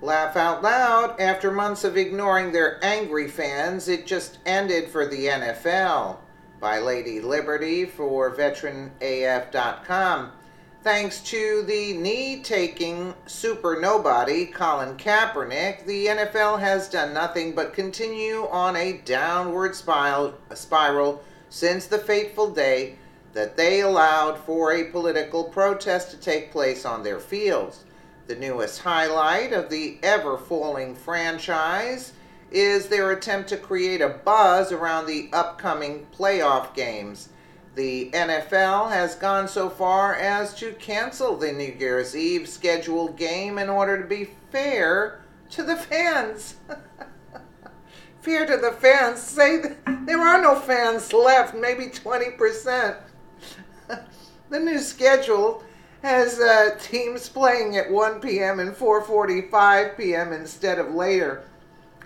Laugh out loud. After months of ignoring their angry fans, it just ended for the NFL. By Lady Liberty for VeteranAF.com. Thanks to the knee-taking super nobody, Colin Kaepernick, the NFL has done nothing but continue on a downward spiral since the fateful day that they allowed for a political protest to take place on their fields. The newest highlight of the ever-falling franchise is their attempt to create a buzz around the upcoming playoff games. The NFL has gone so far as to cancel the New Year's Eve scheduled game in order to be fair to the fans. Fair to the fans? Say there are no fans left, maybe 20%. The new schedule has teams playing at 1 p.m. and 4:45 p.m. instead of later.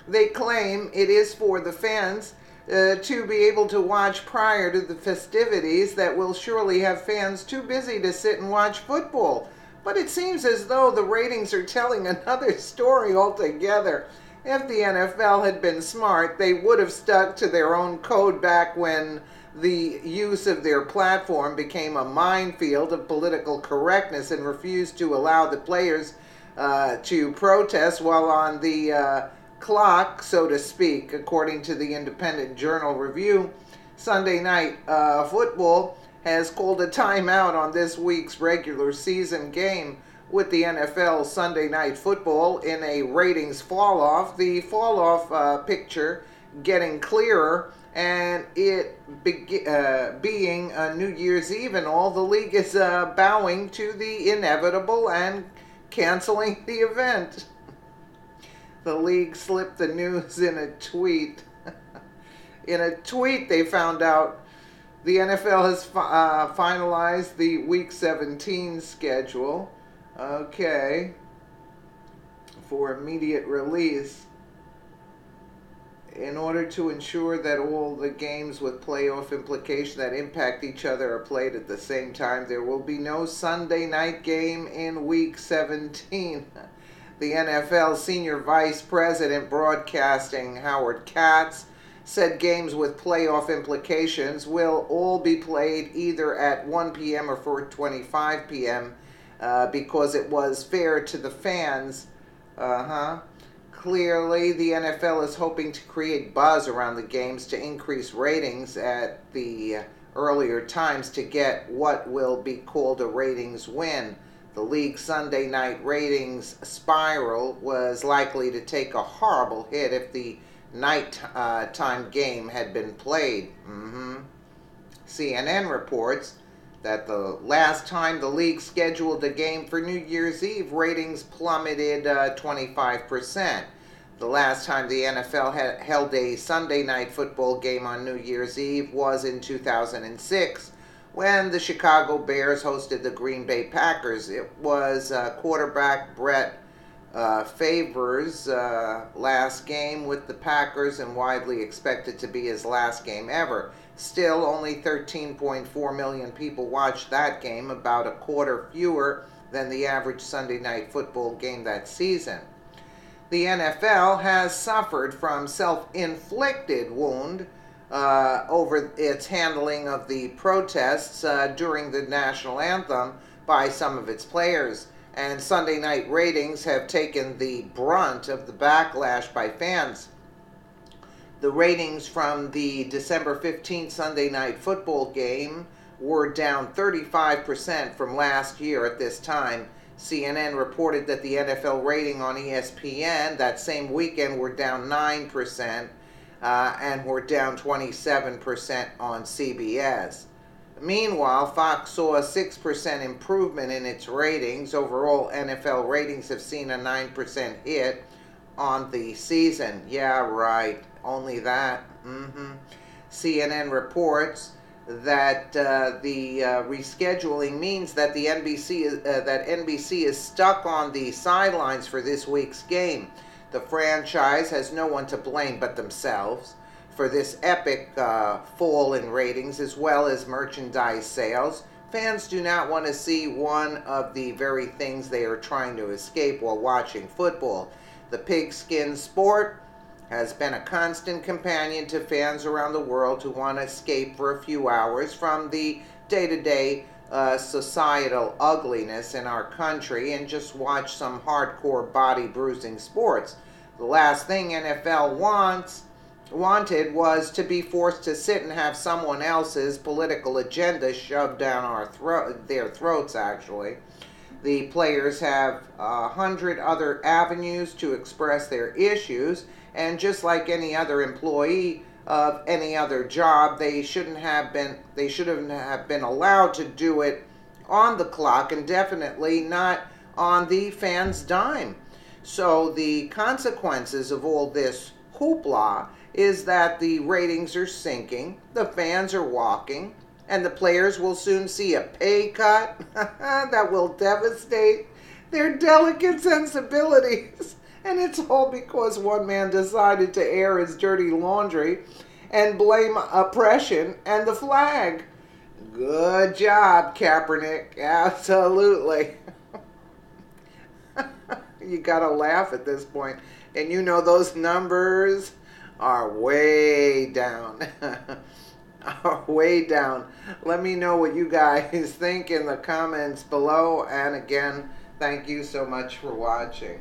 They claim it is for the fans to be able to watch prior to the festivities that will surely have fans too busy to sit and watch football. But it seems as though the ratings are telling another story altogether. If the NFL had been smart, they would have stuck to their own code back when the use of their platform became a minefield of political correctness and refused to allow the players to protest while on the clock, so to speak. According to the Independent Journal Review, Sunday Night Football has called a timeout on this week's regular season game. With the NFL Sunday Night Football in a ratings fall-off, the fall-off picture getting clearer, and it being New Year's Eve and all, the league is bowing to the inevitable and canceling the event. The league slipped the news in a tweet. In a tweet, they found out the NFL has finalized the Week 17 schedule. Okay. For immediate release. In order to ensure that all the games with playoff implication that impact each other are played at the same time, there will be no Sunday night game in Week 17. The NFL Senior Vice President Broadcasting, Howard Katz, said games with playoff implications will all be played either at 1 p.m. or 4:25 p.m. Because it was fair to the fans. Clearly, the NFL is hoping to create buzz around the games to increase ratings at the earlier times to get what will be called a ratings win. The league's Sunday night ratings spiral was likely to take a horrible hit if the nighttime game had been played. CNN reports that the last time the league scheduled a game for New Year's Eve, ratings plummeted 25%. The last time the NFL held a Sunday night football game on New Year's Eve was in 2006, when the Chicago Bears hosted the Green Bay Packers. It was quarterback Brett Favre's last game with the Packers and widely expected to be his last game ever. Still, only 13.4 million people watched that game, about a quarter fewer than the average Sunday night football game that season. The NFL has suffered from self-inflicted wound over its handling of the protests during the national anthem by some of its players, and Sunday night ratings have taken the brunt of the backlash by fans. The ratings from the December 15th Sunday night football game were down 35% from last year at this time. CNN reported that the NFL rating on ESPN that same weekend were down 9%. And were down 27% on CBS. Meanwhile, Fox saw a 6% improvement in its ratings. Overall, NFL ratings have seen a 9% hit on the season. Yeah, right. Only that. CNN reports that the rescheduling means that the NBC is stuck on the sidelines for this week's game. The franchise has no one to blame but themselves for this epic fall in ratings, as well as merchandise sales. Fans do not want to see one of the very things they are trying to escape while watching football. The pigskin sport has been a constant companion to fans around the world who want to escape for a few hours from the day-to-day societal ugliness in our country and just watch some hardcore body-bruising sports. The last thing NFL wanted was to be forced to sit and have someone else's political agenda shoved down their throats, actually. The players have 100 other avenues to express their issues, and just like any other employee of any other job, they shouldn't have been allowed to do it on the clock, and definitely not on the fans' dime. So the consequences of all this hoopla is that the ratings are sinking, the fans are walking, and the players will soon see a pay cut that will devastate their delicate sensibilities. And it's all because one man decided to air his dirty laundry and blame oppression and the flag. Good job, Kaepernick. Absolutely. You gotta laugh at this point. And you know those numbers are way down. Are way down. Let me know what you guys think in the comments below. And again, thank you so much for watching.